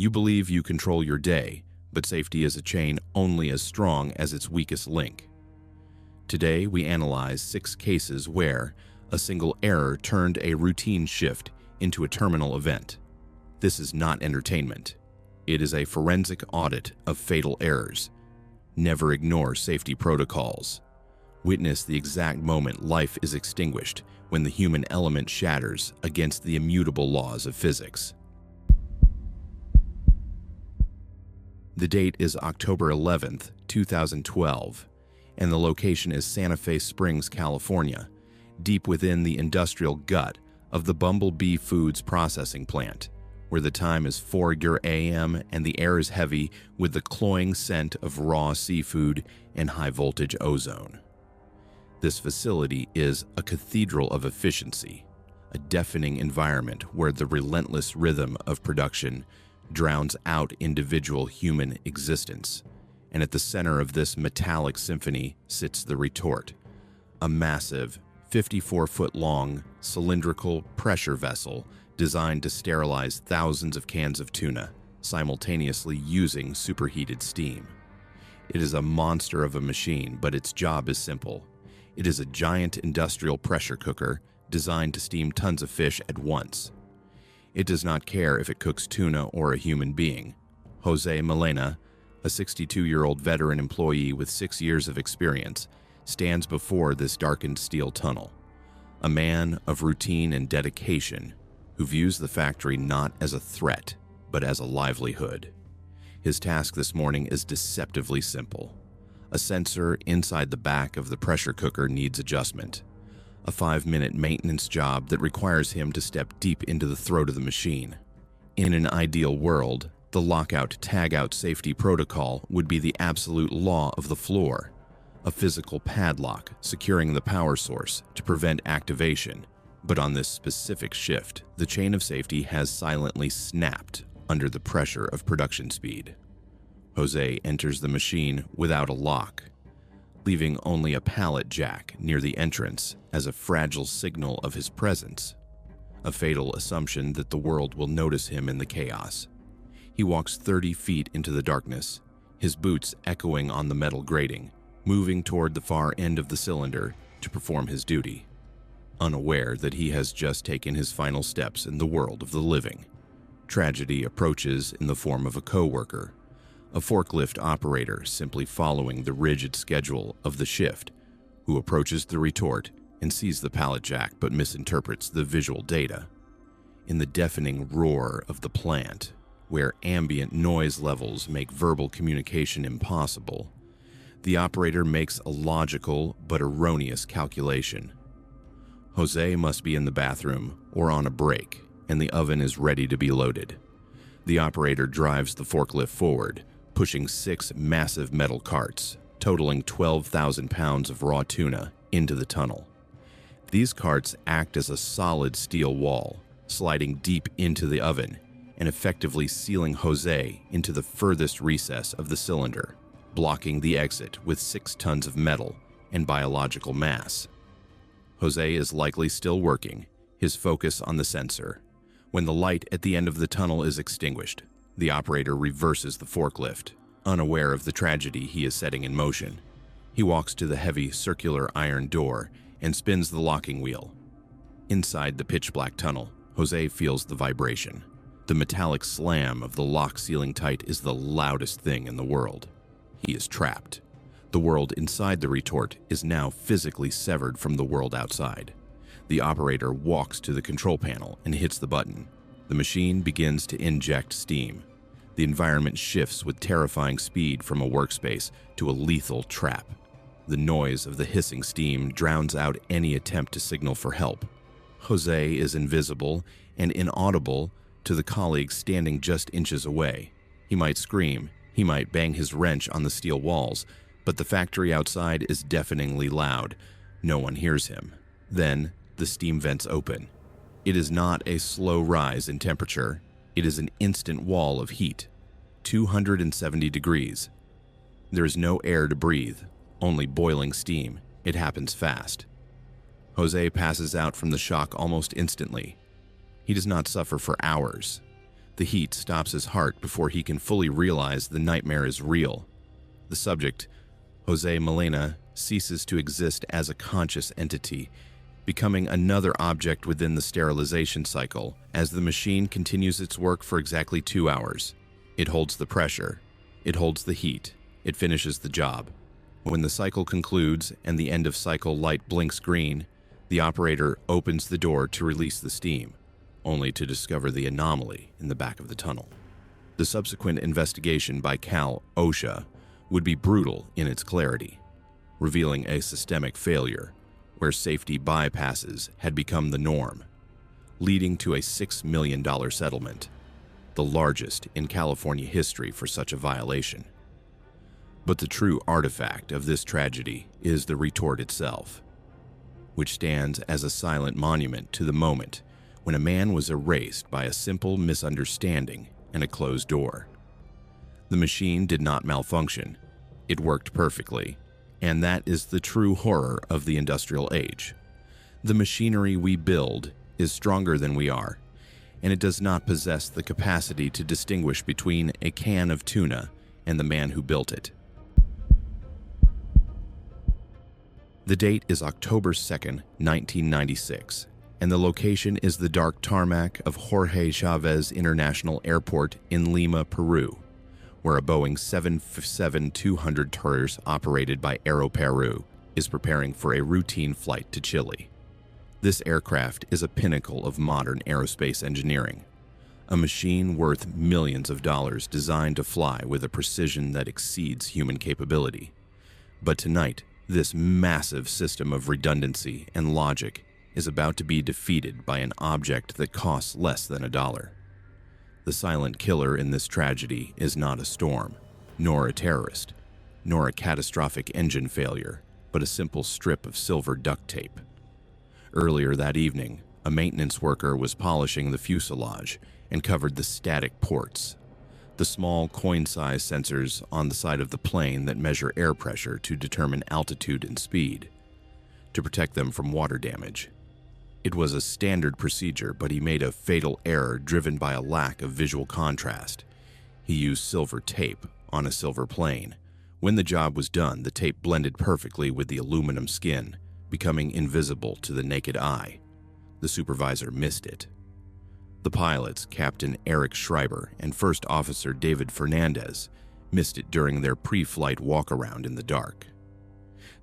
You believe you control your day, but safety is a chain only as strong as its weakest link. Today, we analyze 6 cases where a single error turned a routine shift into a terminal event. This is not entertainment. It is a forensic audit of fatal errors. Never ignore safety protocols. Witness the exact moment life is extinguished when the human element shatters against the immutable laws of physics. The date is October 11th, 2012, and the location is Santa Fe Springs, California, deep within the industrial gut of the Bumblebee Foods processing plant, where the time is 4 a.m. and the air is heavy with the cloying scent of raw seafood and high-voltage ozone. This facility is a cathedral of efficiency, a deafening environment where the relentless rhythm of production drowns out individual human existence. And at the center of this metallic symphony sits the retort, a massive, 54-foot-long, cylindrical pressure vessel designed to sterilize thousands of cans of tuna, simultaneously using superheated steam. It is a monster of a machine, but its job is simple. It is a giant industrial pressure cooker designed to steam tons of fish at once. It does not care if it cooks tuna or a human being. Jose Melena, a 62-year-old veteran employee with 6 years of experience, stands before this darkened steel tunnel. A man of routine and dedication who views the factory not as a threat, but as a livelihood. His task this morning is deceptively simple. A sensor inside the back of the pressure cooker needs adjustment. A 5-minute maintenance job that requires him to step deep into the throat of the machine. In an ideal world, the lockout-tagout safety protocol would be the absolute law of the floor, a physical padlock securing the power source to prevent activation. But on this specific shift, the chain of safety has silently snapped under the pressure of production speed. Jose enters the machine without a lock, leaving only a pallet jack near the entrance as a fragile signal of his presence, a fatal assumption that the world will notice him in the chaos. He walks 30 feet into the darkness, his boots echoing on the metal grating, moving toward the far end of the cylinder to perform his duty, unaware that he has just taken his final steps in the world of the living. Tragedy approaches in the form of a coworker, a forklift operator simply following the rigid schedule of the shift, who approaches the retort and sees the pallet jack but misinterprets the visual data. In the deafening roar of the plant, where ambient noise levels make verbal communication impossible, the operator makes a logical but erroneous calculation. Jose must be in the bathroom or on a break, and the oven is ready to be loaded. The operator drives the forklift forward, pushing 6 massive metal carts, totaling 12,000 pounds of raw tuna, into the tunnel. These carts act as a solid steel wall, sliding deep into the oven and effectively sealing Jose into the furthest recess of the cylinder, blocking the exit with 6 tons of metal and biological mass. Jose is likely still working, his focus on the sensor. When the light at the end of the tunnel is extinguished, the operator reverses the forklift, unaware of the tragedy he is setting in motion. He walks to the heavy circular iron door and spins the locking wheel. Inside the pitch-black tunnel, Jose feels the vibration. The metallic slam of the lock sealing tight is the loudest thing in the world. He is trapped. The world inside the retort is now physically severed from the world outside. The operator walks to the control panel and hits the button. The machine begins to inject steam. The environment shifts with terrifying speed from a workspace to a lethal trap. The noise of the hissing steam drowns out any attempt to signal for help. Jose is invisible and inaudible to the colleagues standing just inches away. He might scream, he might bang his wrench on the steel walls, but the factory outside is deafeningly loud. No one hears him. Then, the steam vents open. It is not a slow rise in temperature. It is an instant wall of heat. 270 degrees. There is no air to breathe, only boiling steam. It happens fast. Jose passes out from the shock almost instantly. He does not suffer for hours. The heat stops his heart before he can fully realize the nightmare is real. The subject, Jose Molina, ceases to exist as a conscious entity, becoming another object within the sterilization cycle as the machine continues its work for exactly 2 hours. It holds the pressure, it holds the heat, it finishes the job. When the cycle concludes and the end of cycle light blinks green, the operator opens the door to release the steam, only to discover the anomaly in the back of the tunnel. The subsequent investigation by Cal OSHA would be brutal in its clarity, revealing a systemic failure where safety bypasses had become the norm, leading to a $6 million settlement, the largest in California history for such a violation. But the true artifact of this tragedy is the retort itself, which stands as a silent monument to the moment when a man was erased by a simple misunderstanding and a closed door. The machine did not malfunction. It worked perfectly, and that is the true horror of the industrial age. The machinery we build is stronger than we are, and it does not possess the capacity to distinguish between a can of tuna and the man who built it. The date is October 2nd, 1996, and the location is the dark tarmac of Jorge Chavez International Airport in Lima, Peru, where a Boeing 757-200 tourist operated by Aeroperu is preparing for a routine flight to Chile. This aircraft is a pinnacle of modern aerospace engineering, a machine worth millions of dollars designed to fly with a precision that exceeds human capability. But tonight, this massive system of redundancy and logic is about to be defeated by an object that costs less than $1. The silent killer in this tragedy is not a storm, nor a terrorist, nor a catastrophic engine failure, but a simple strip of silver duct tape. Earlier that evening, a maintenance worker was polishing the fuselage and covered the static ports, the small coin-sized sensors on the side of the plane that measure air pressure to determine altitude and speed, to protect them from water damage. It was a standard procedure, but he made a fatal error driven by a lack of visual contrast. He used silver tape on a silver plane. When the job was done, the tape blended perfectly with the aluminum skin, becoming invisible to the naked eye. The supervisor missed it. The pilots, Captain Eric Schreiber and First Officer David Fernandez, missed it during their pre-flight walk-around in the dark.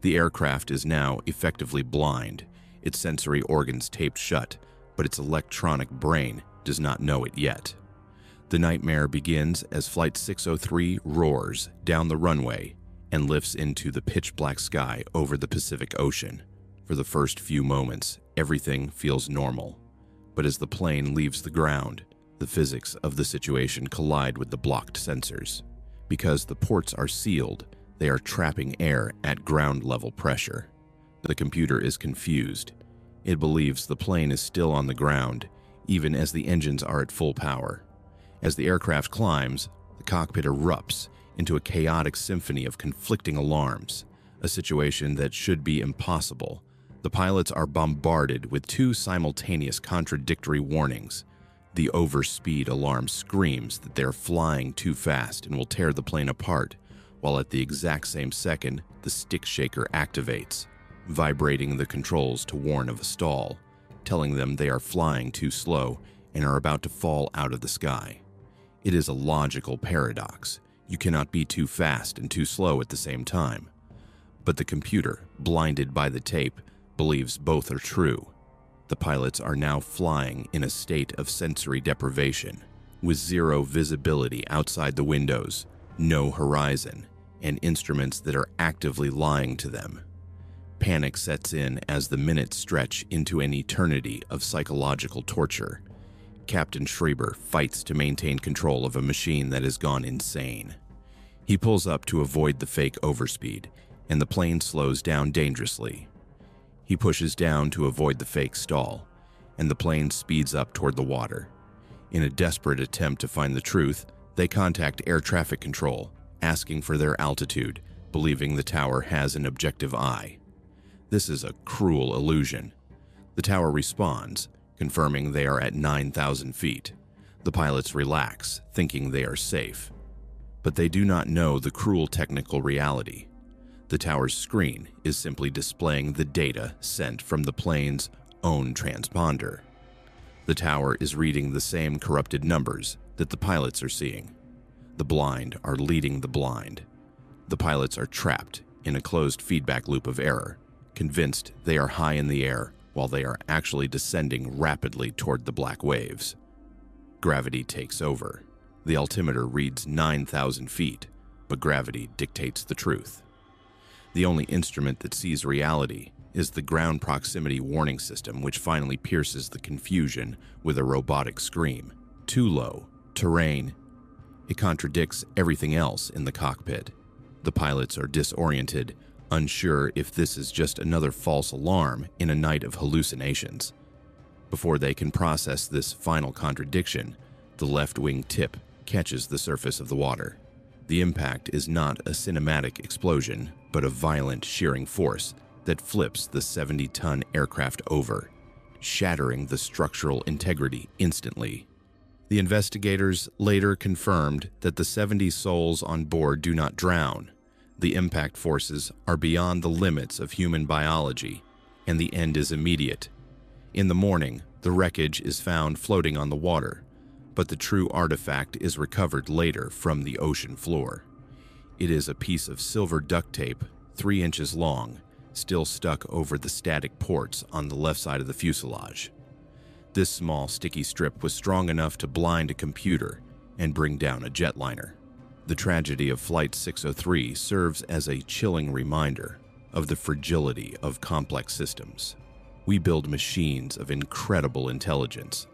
The aircraft is now effectively blind, its sensory organs taped shut, but its electronic brain does not know it yet. The nightmare begins as Flight 603 roars down the runway and lifts into the pitch-black sky over the Pacific Ocean. For the first few moments, everything feels normal. But as the plane leaves the ground, the physics of the situation collide with the blocked sensors. Because the ports are sealed, they are trapping air at ground-level pressure. The computer is confused. It believes the plane is still on the ground, even as the engines are at full power. As the aircraft climbs, the cockpit erupts into a chaotic symphony of conflicting alarms, a situation that should be impossible. The pilots are bombarded with two simultaneous contradictory warnings. The overspeed alarm screams that they're flying too fast and will tear the plane apart, while at the exact same second, the stick shaker activates, vibrating the controls to warn of a stall, telling them they are flying too slow and are about to fall out of the sky. It is a logical paradox. You cannot be too fast and too slow at the same time. But the computer, blinded by the tape, believes both are true. The pilots are now flying in a state of sensory deprivation, with zero visibility outside the windows, no horizon, and instruments that are actively lying to them. Panic sets in as the minutes stretch into an eternity of psychological torture. Captain Schreiber fights to maintain control of a machine that has gone insane. He pulls up to avoid the fake overspeed, and the plane slows down dangerously. He pushes down to avoid the fake stall, and the plane speeds up toward the water. In a desperate attempt to find the truth, they contact air traffic control, asking for their altitude, believing the tower has an objective eye. This is a cruel illusion. The tower responds, confirming they are at 9,000 feet. The pilots relax, thinking they are safe. But they do not know the cruel technical reality. The tower's screen is simply displaying the data sent from the plane's own transponder. The tower is reading the same corrupted numbers that the pilots are seeing. The blind are leading the blind. The pilots are trapped in a closed feedback loop of error, convinced they are high in the air while they are actually descending rapidly toward the black waves. Gravity takes over. The altimeter reads 9,000 feet, but gravity dictates the truth. The only instrument that sees reality is the ground proximity warning system, which finally pierces the confusion with a robotic scream. Too low, terrain. It contradicts everything else in the cockpit. The pilots are disoriented, unsure if this is just another false alarm in a night of hallucinations. Before they can process this final contradiction, the left wing tip catches the surface of the water. The impact is not a cinematic explosion, but a violent shearing force that flips the 70-ton aircraft over, shattering the structural integrity instantly. The investigators later confirmed that the 70 souls on board do not drown. The impact forces are beyond the limits of human biology, and the end is immediate. In the morning, the wreckage is found floating on the water, but the true artifact is recovered later from the ocean floor. It is a piece of silver duct tape, 3 inches long, still stuck over the static ports on the left side of the fuselage. This small sticky strip was strong enough to blind a computer and bring down a jetliner. The tragedy of Flight 603 serves as a chilling reminder of the fragility of complex systems. We build machines of incredible intelligence,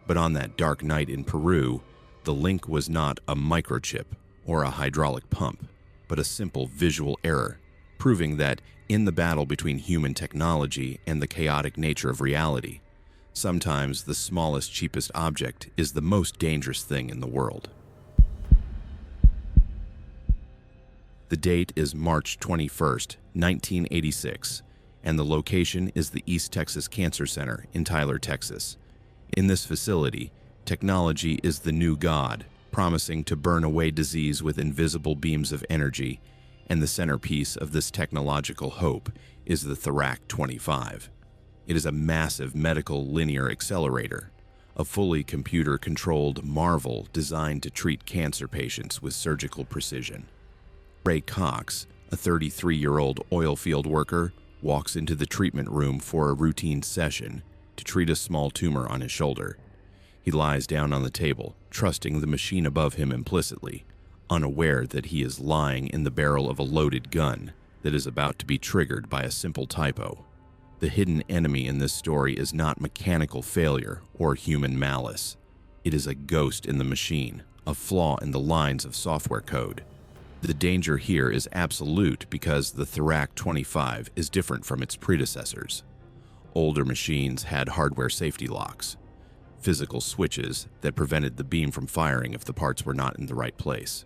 but on that dark night in Peru, the link was not a microchip or a hydraulic pump, but a simple visual error, proving that in the battle between human technology and the chaotic nature of reality, sometimes the smallest, cheapest object is the most dangerous thing in the world. The date is March 21st, 1986, and the location is the East Texas Cancer Center in Tyler, Texas. In this facility, technology is the new god, promising to burn away disease with invisible beams of energy, and the centerpiece of this technological hope is the Therac-25. It is a massive medical linear accelerator, a fully computer-controlled marvel designed to treat cancer patients with surgical precision. Ray Cox, a 33-year-old oil field worker, walks into the treatment room for a routine session to treat a small tumor on his shoulder. He lies down on the table, trusting the machine above him implicitly, unaware that he is lying in the barrel of a loaded gun that is about to be triggered by a simple typo. The hidden enemy in this story is not mechanical failure or human malice. It is a ghost in the machine, a flaw in the lines of software code. The danger here is absolute because the Therac-25 is different from its predecessors. Older machines had hardware safety locks, physical switches that prevented the beam from firing if the parts were not in the right place.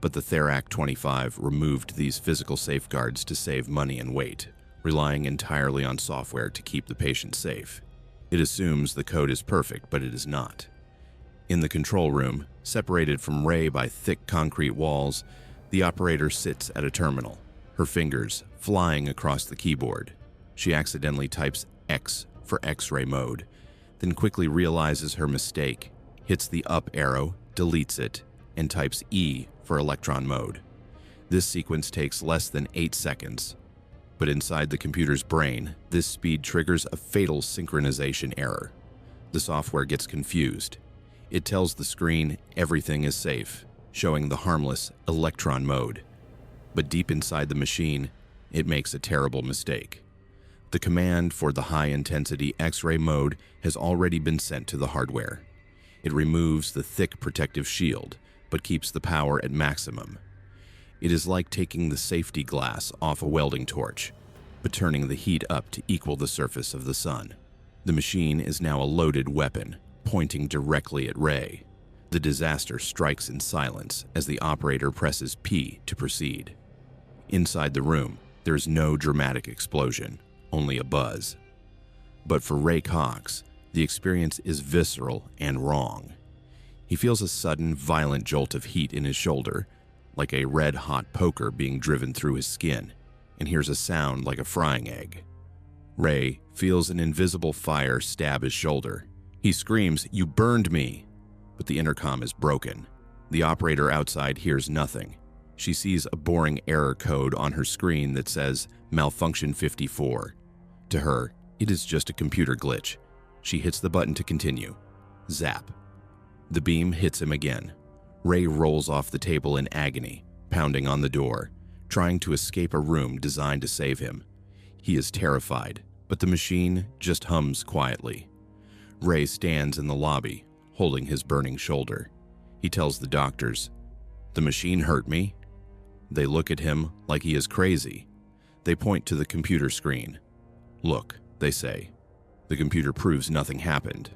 But the Therac-25 removed these physical safeguards to save money and weight, relying entirely on software to keep the patient safe. It assumes the code is perfect, but it is not. In the control room, separated from Ray by thick concrete walls, the operator sits at a terminal, her fingers flying across the keyboard. She accidentally types X for X-ray mode, then quickly realizes her mistake, hits the up arrow, deletes it, and types E for electron mode. This sequence takes less than 8 seconds, but inside the computer's brain, this speed triggers a fatal synchronization error. The software gets confused. It tells the screen everything is safe, showing the harmless electron mode. But deep inside the machine, it makes a terrible mistake. The command for the high-intensity X-ray mode has already been sent to the hardware. It removes the thick protective shield, but keeps the power at maximum. It is like taking the safety glass off a welding torch, but turning the heat up to equal the surface of the sun. The machine is now a loaded weapon, pointing directly at Ray. The disaster strikes in silence as the operator presses P to proceed. Inside the room, there is no dramatic explosion, only a buzz. But for Ray Cox, the experience is visceral and wrong. He feels a sudden, violent jolt of heat in his shoulder, like a red-hot poker being driven through his skin, and hears a sound like a frying egg. Ray feels an invisible fire stab his shoulder. He screams, "You burned me!" But the intercom is broken. The operator outside hears nothing. She sees a boring error code on her screen that says, "Malfunction 54." To her, it is just a computer glitch. She hits the button to continue. Zap. The beam hits him again. Ray rolls off the table in agony, pounding on the door, trying to escape a room designed to save him. He is terrified, but the machine just hums quietly. Ray stands in the lobby, holding his burning shoulder. He tells the doctors, "The machine hurt me." They look at him like he is crazy. They point to the computer screen. "Look," they say. The computer proves nothing happened.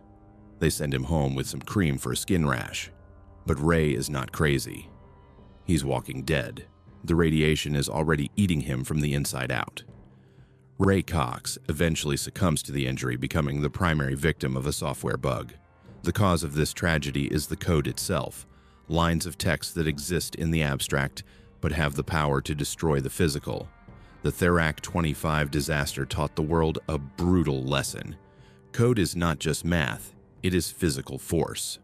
They send him home with some cream for a skin rash. But Ray is not crazy. He's walking dead. The radiation is already eating him from the inside out. Ray Cox eventually succumbs to the injury, becoming the primary victim of a software bug. The cause of this tragedy is the code itself, lines of text that exist in the abstract but have the power to destroy the physical. The Therac 25 disaster taught the world a brutal lesson. Code is not just math, it is physical force.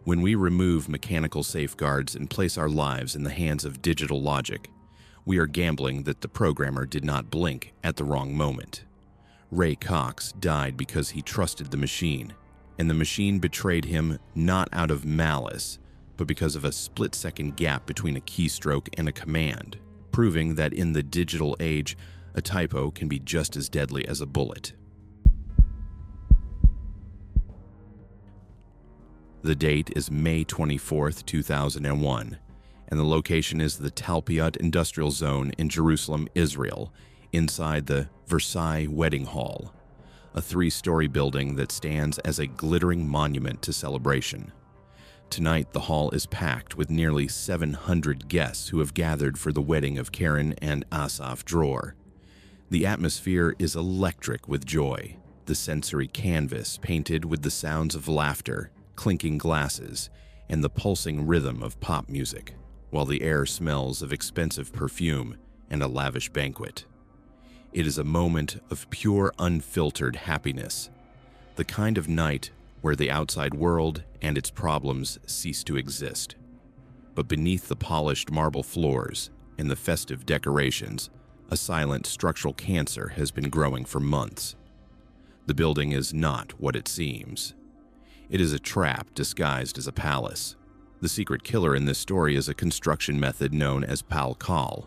When we remove mechanical safeguards and place our lives in the hands of digital logic, we are gambling that the programmer did not blink at the wrong moment. Ray Cox died because he trusted the machine, and the machine betrayed him not out of malice, but because of a split-second gap between a keystroke and a command, proving that in the digital age, a typo can be just as deadly as a bullet. The date is May 24th, 2001, and the location is the Talpiot Industrial Zone in Jerusalem, Israel, inside the Versailles Wedding Hall, a 3-story building that stands as a glittering monument to celebration. Tonight, the hall is packed with nearly 700 guests who have gathered for the wedding of Karen and Asaf Dror. The atmosphere is electric with joy, the sensory canvas painted with the sounds of laughter, clinking glasses, and the pulsing rhythm of pop music, while the air smells of expensive perfume and a lavish banquet. It is a moment of pure, unfiltered happiness, the kind of night where the outside world and its problems cease to exist. But beneath the polished marble floors and the festive decorations, a silent structural cancer has been growing for months. The building is not what it seems. It is a trap disguised as a palace. The secret killer in this story is a construction method known as Palcal.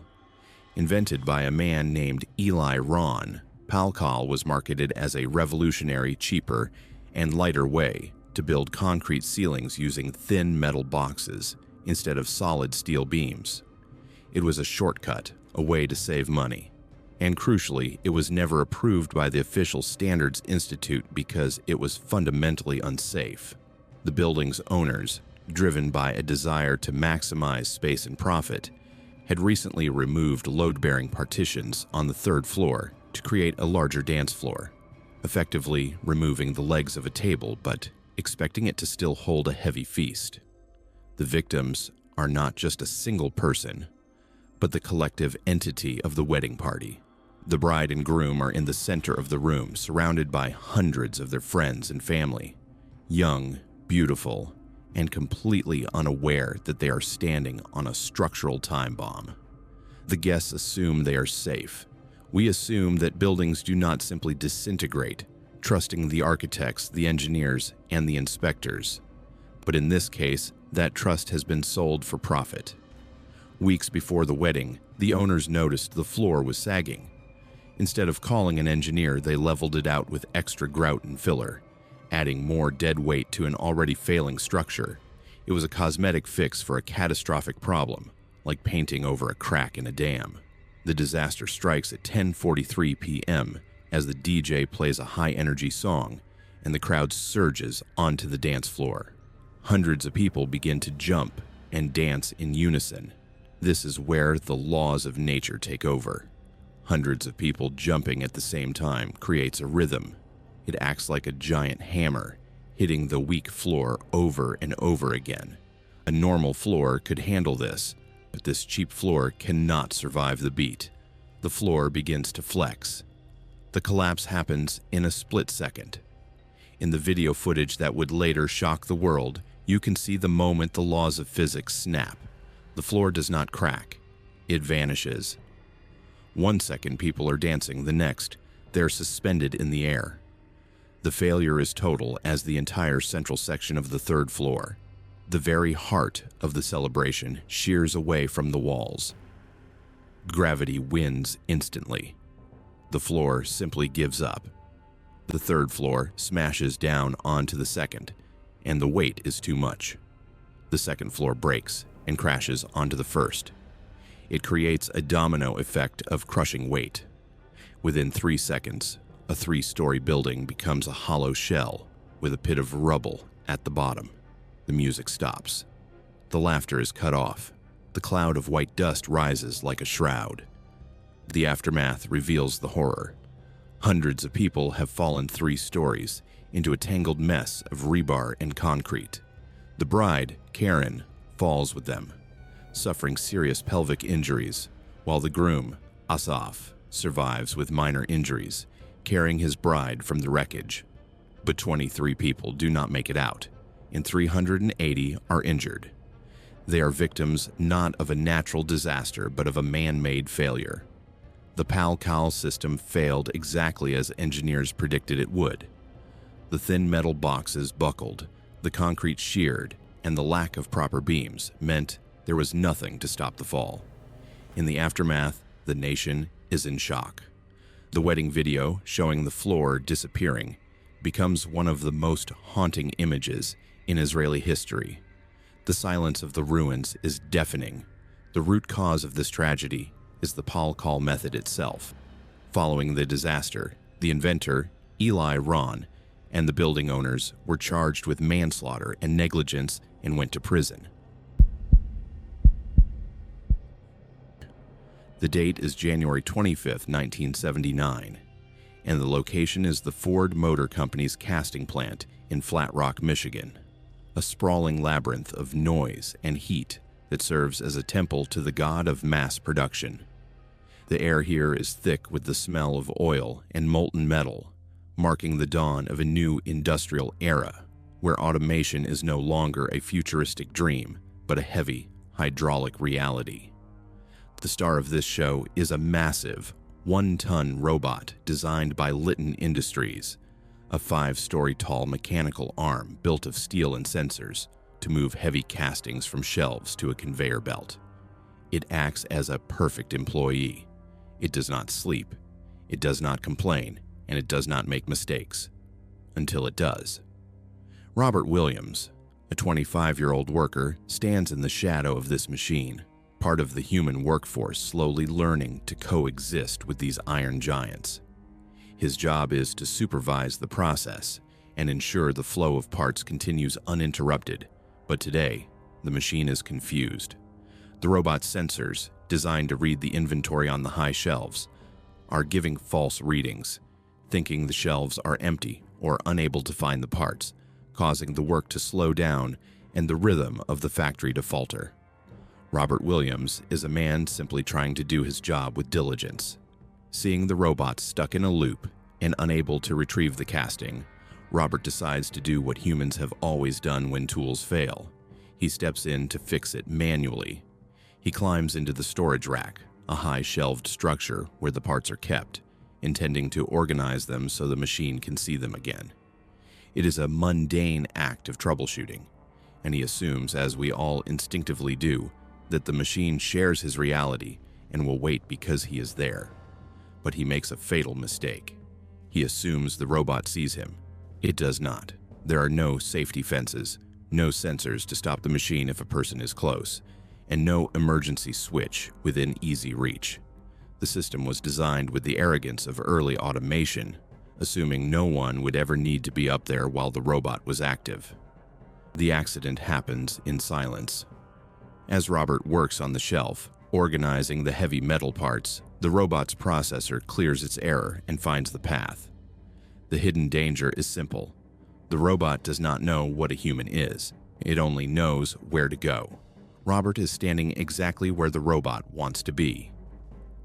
Invented by a man named Eli Ron, Palcal was marketed as a revolutionary, cheaper, and lighter way to build concrete ceilings using thin metal boxes instead of solid steel beams. It was a shortcut, a way to save money. And crucially, it was never approved by the official Standards Institute because it was fundamentally unsafe. The building's owners, driven by a desire to maximize space and profit, had recently removed load-bearing partitions on the 3rd floor to create a larger dance floor, effectively removing the legs of a table but expecting it to still hold a heavy feast. The victims are not just a single person, but the collective entity of the wedding party. The bride and groom are in the center of the room, surrounded by hundreds of their friends and family, young, beautiful, and completely unaware that they are standing on a structural time bomb. The guests assume they are safe. We assume that buildings do not simply disintegrate, trusting the architects, the engineers, and the inspectors. But in this case, that trust has been sold for profit. Weeks before the wedding, the owners noticed the floor was sagging. Instead of calling an engineer, they leveled it out with extra grout and filler, adding more dead weight to an already failing structure. It was a cosmetic fix for a catastrophic problem, like painting over a crack in a dam. The disaster strikes at 10:43 p.m. as the DJ plays a high-energy song and the crowd surges onto the dance floor. Hundreds of people begin to jump and dance in unison. This is where the laws of nature take over. Hundreds of people jumping at the same time creates a rhythm. It acts like a giant hammer, hitting the weak floor over and over again. A normal floor could handle this, but this cheap floor cannot survive the beat. The floor begins to flex. The collapse happens in a split second. In the video footage that would later shock the world, you can see the moment the laws of physics snap. The floor does not crack. It vanishes. 1 second people are dancing, the next, they're suspended in the air. The failure is total as the entire central section of the third floor, the very heart of the celebration, shears away from the walls. Gravity wins instantly. The floor simply gives up. The third floor smashes down onto the second, and the weight is too much. The second floor breaks and crashes onto the first. It creates a domino effect of crushing weight. Within 3 seconds, a 3-story building becomes a hollow shell with a pit of rubble at the bottom. The music stops. The laughter is cut off. The cloud of white dust rises like a shroud. The aftermath reveals the horror. Hundreds of people have fallen 3 stories into a tangled mess of rebar and concrete. The bride, Karen, falls with them, suffering serious pelvic injuries, while the groom, Asaf, survives with minor injuries, carrying his bride from the wreckage. But 23 people do not make it out, and 380 are injured. They are victims not of a natural disaster, but of a man-made failure. The Pal-Cal system failed exactly as engineers predicted it would. The thin metal boxes buckled, the concrete sheared, and the lack of proper beams meant there was nothing to stop the fall. In the aftermath, the nation is in shock. The wedding video showing the floor disappearing becomes one of the most haunting images in Israeli history. The silence of the ruins is deafening. The root cause of this tragedy is the Pal-Cal method itself. Following the disaster, the inventor, Eli Ron, and the building owners were charged with manslaughter and negligence and went to prison. The date is January 25, 1979, and the location is the Ford Motor Company's casting plant in Flat Rock, Michigan, a sprawling labyrinth of noise and heat that serves as a temple to the god of mass production. The air here is thick with the smell of oil and molten metal, marking the dawn of a new industrial era, where automation is no longer a futuristic dream, but a heavy, hydraulic reality. The star of this show is a massive, 1-ton robot designed by Litton Industries, a 5-story tall mechanical arm built of steel and sensors to move heavy castings from shelves to a conveyor belt. It acts as a perfect employee. It does not sleep, it does not complain, and it does not make mistakes. Until it does. Robert Williams, a 25-year-old worker, stands in the shadow of this machine, part of the human workforce slowly learning to coexist with these iron giants. His job is to supervise the process and ensure the flow of parts continues uninterrupted, but today, the machine is confused. The robot's sensors, designed to read the inventory on the high shelves, are giving false readings, thinking the shelves are empty or unable to find the parts, causing the work to slow down and the rhythm of the factory to falter. Robert Williams is a man simply trying to do his job with diligence. Seeing the robot stuck in a loop and unable to retrieve the casting, Robert decides to do what humans have always done when tools fail. He steps in to fix it manually. He climbs into the storage rack, a high-shelved structure where the parts are kept, intending to organize them so the machine can see them again. It is a mundane act of troubleshooting, and he assumes, as we all instinctively do, that the machine shares his reality and will wait because he is there. But he makes a fatal mistake. He assumes the robot sees him. It does not. There are no safety fences, no sensors to stop the machine if a person is close, and no emergency switch within easy reach. The system was designed with the arrogance of early automation, assuming no one would ever need to be up there while the robot was active. The accident happens in silence. As Robert works on the shelf, organizing the heavy metal parts, the robot's processor clears its error and finds the path. The hidden danger is simple. The robot does not know what a human is. It only knows where to go. Robert is standing exactly where the robot wants to be.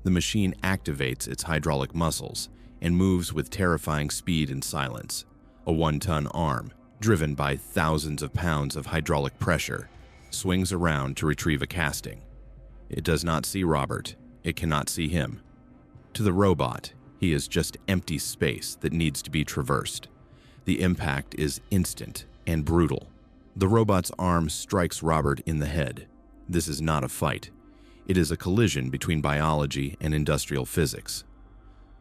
The machine activates its hydraulic muscles and moves with terrifying speed and silence. A 1-ton arm, driven by thousands of pounds of hydraulic pressure, swings around to retrieve a casting. It does not see Robert. It cannot see him. To the robot, he is just empty space that needs to be traversed. The impact is instant and brutal. The robot's arm strikes Robert in the head. This is not a fight. It is a collision between biology and industrial physics.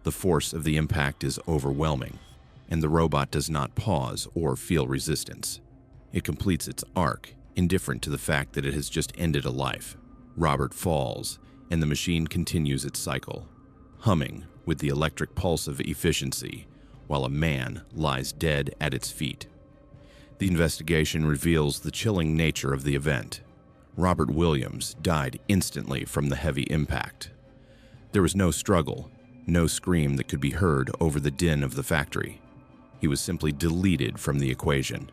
The force of the impact is overwhelming, and the robot does not pause or feel resistance. It completes its arc, indifferent to the fact that it has just ended a life. Robert falls, and the machine continues its cycle, humming with the electric pulse of efficiency, while a man lies dead at its feet. The investigation reveals the chilling nature of the event. Robert Williams died instantly from the heavy impact. There was no struggle, no scream that could be heard over the din of the factory. He was simply deleted from the equation.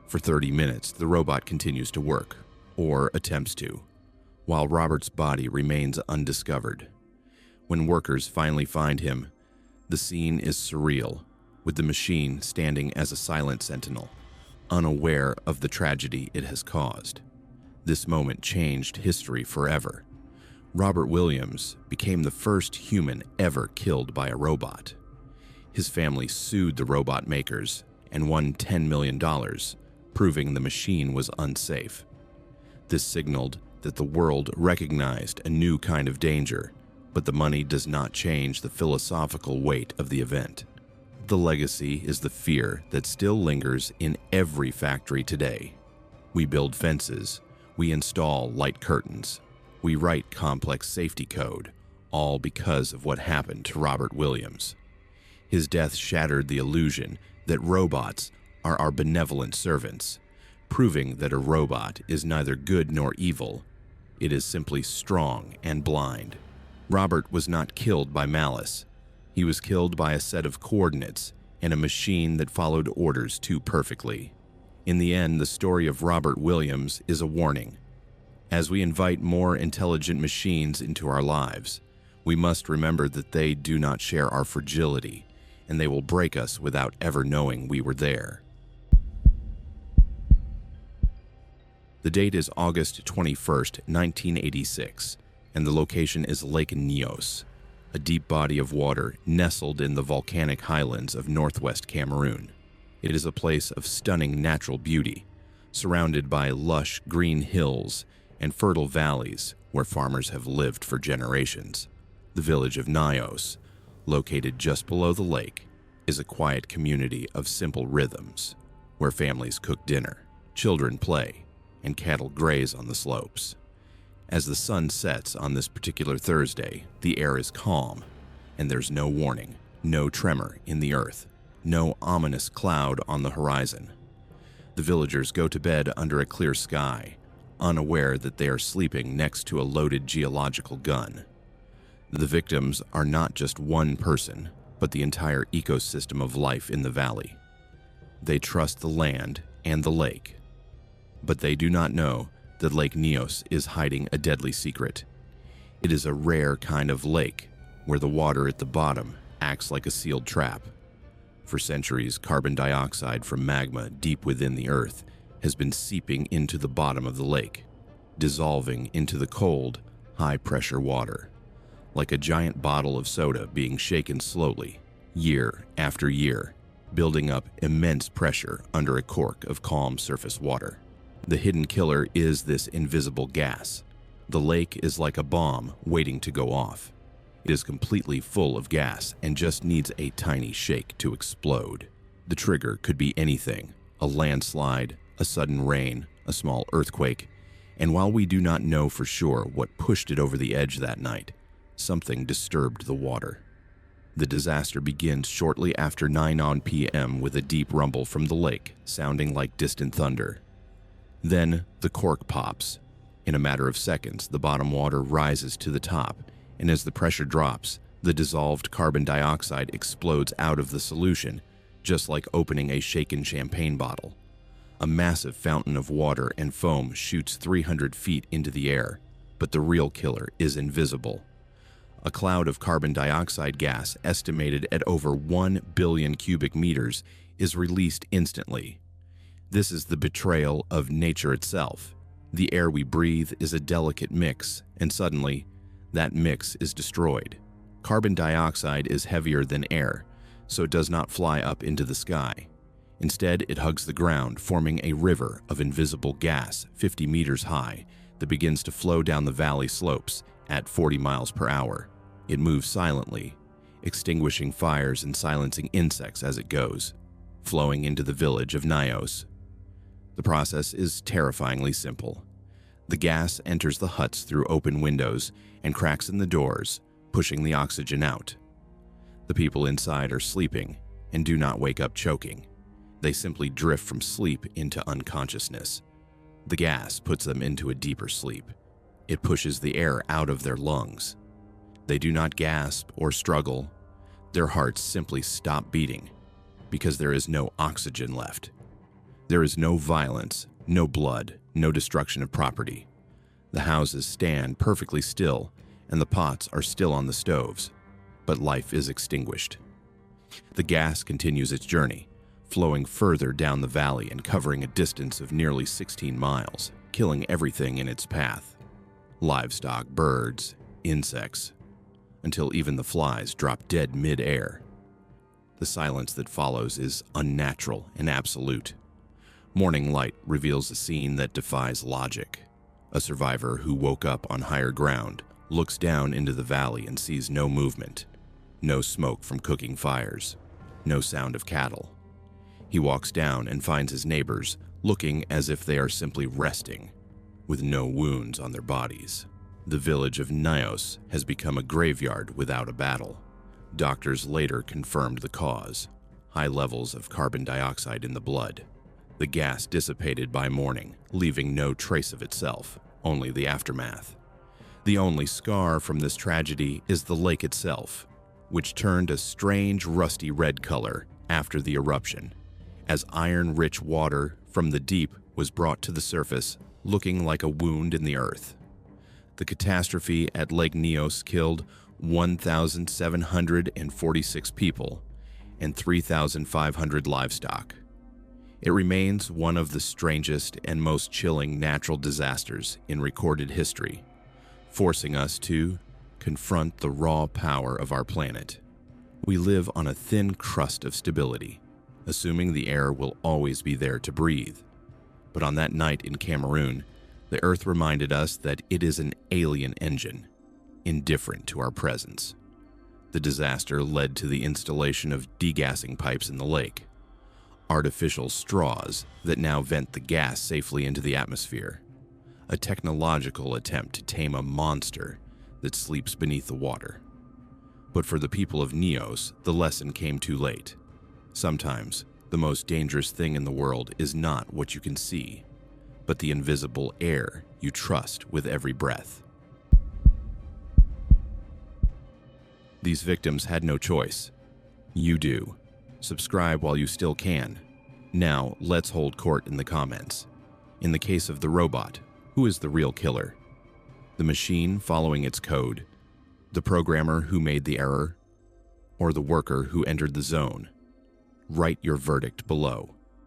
For 30 minutes, the robot continues to work, or attempts to, while Robert's body remains undiscovered. When workers finally find him, the scene is surreal, with the machine standing as a silent sentinel, unaware of the tragedy it has caused. This moment changed history forever. Robert Williams became the first human ever killed by a robot. His family sued the robot makers and won $10 million, proving the machine was unsafe. This signaled that the world recognized a new kind of danger, but the money does not change the philosophical weight of the event. The legacy is the fear that still lingers in every factory today. We build fences. We install light curtains. We write complex safety code, all because of what happened to Robert Williams. His death shattered the illusion that robots are our benevolent servants, proving that a robot is neither good nor evil. It is simply strong and blind. Robert was not killed by malice. He was killed by a set of coordinates and a machine that followed orders too perfectly. In the end, the story of Robert Williams is a warning. As we invite more intelligent machines into our lives, we must remember that they do not share our fragility, and they will break us without ever knowing we were there. The date is August 21st, 1986, and the location is Lake Nyos, a deep body of water nestled in the volcanic highlands of northwest Cameroon. It is a place of stunning natural beauty, surrounded by lush green hills and fertile valleys where farmers have lived for generations. The village of Nyos, located just below the lake, is a quiet community of simple rhythms, where families cook dinner, children play, and cattle graze on the slopes. As the sun sets on this particular Thursday, the air is calm, and there's no warning, no tremor in the earth, no ominous cloud on the horizon. The villagers go to bed under a clear sky, unaware that they are sleeping next to a loaded geological gun. The victims are not just one person, but the entire ecosystem of life in the valley. They trust the land and the lake, but they do not know that Lake Nyos is hiding a deadly secret. It is a rare kind of lake where the water at the bottom acts like a sealed trap. For centuries, carbon dioxide from magma deep within the earth has been seeping into the bottom of the lake, dissolving into the cold, high-pressure water, like a giant bottle of soda being shaken slowly, year after year, building up immense pressure under a cork of calm surface water. The hidden killer is this invisible gas. The lake is like a bomb waiting to go off. It is completely full of gas and just needs a tiny shake to explode. The trigger could be anything: a landslide, a sudden rain, a small earthquake, and while we do not know for sure what pushed it over the edge that night, something disturbed the water. The disaster begins shortly after 9 p.m. with a deep rumble from the lake, sounding like distant thunder. Then the cork pops. In a matter of seconds, the bottom water rises to the top, and as the pressure drops, the dissolved carbon dioxide explodes out of the solution, just like opening a shaken champagne bottle. A massive fountain of water and foam shoots 300 feet into the air, but the real killer is invisible. A cloud of carbon dioxide gas estimated at over 1 billion cubic meters is released instantly. This is the betrayal of nature itself. The air we breathe is a delicate mix, and suddenly, that mix is destroyed. Carbon dioxide is heavier than air, so it does not fly up into the sky. Instead, it hugs the ground, forming a river of invisible gas 50 meters high that begins to flow down the valley slopes at 40 miles per hour. It moves silently, extinguishing fires and silencing insects as it goes, flowing into the village of Nios. The process is terrifyingly simple. The gas enters the huts through open windows and cracks in the doors, pushing the oxygen out. The people inside are sleeping and do not wake up choking. They simply drift from sleep into unconsciousness. The gas puts them into a deeper sleep. It pushes the air out of their lungs. They do not gasp or struggle. Their hearts simply stop beating because there is no oxygen left. There is no violence, no blood, no destruction of property. The houses stand perfectly still and the pots are still on the stoves, but life is extinguished. The gas continues its journey, flowing further down the valley and covering a distance of nearly 16 miles, killing everything in its path. Livestock, birds, insects, until even the flies drop dead mid-air. The silence that follows is unnatural and absolute. Morning light reveals a scene that defies logic. A survivor who woke up on higher ground looks down into the valley and sees no movement, no smoke from cooking fires, no sound of cattle. He walks down and finds his neighbors looking as if they are simply resting, with no wounds on their bodies. The village of Nios has become a graveyard without a battle. Doctors later confirmed the cause: high levels of carbon dioxide in the blood. The gas dissipated by morning, leaving no trace of itself, only the aftermath. The only scar from this tragedy is the lake itself, which turned a strange rusty red color after the eruption, as iron-rich water from the deep was brought to the surface, looking like a wound in the earth. The catastrophe at Lake Nios killed 1,746 people and 3,500 livestock. It remains one of the strangest and most chilling natural disasters in recorded history, forcing us to confront the raw power of our planet. We live on a thin crust of stability, assuming the air will always be there to breathe. But on that night in Cameroon, the Earth reminded us that it is an alien engine, indifferent to our presence. The disaster led to the installation of degassing pipes in the lake, artificial straws that now vent the gas safely into the atmosphere, a technological attempt to tame a monster that sleeps beneath the water. But for the people of Nios, the lesson came too late. Sometimes, the most dangerous thing in the world is not what you can see, but the invisible air you trust with every breath. These victims had no choice. You do. Subscribe while you still can. Now, let's hold court in the comments. In the case of the robot, who is the real killer? The machine following its code? The programmer who made the error? Or the worker who entered the zone? Write your verdict below.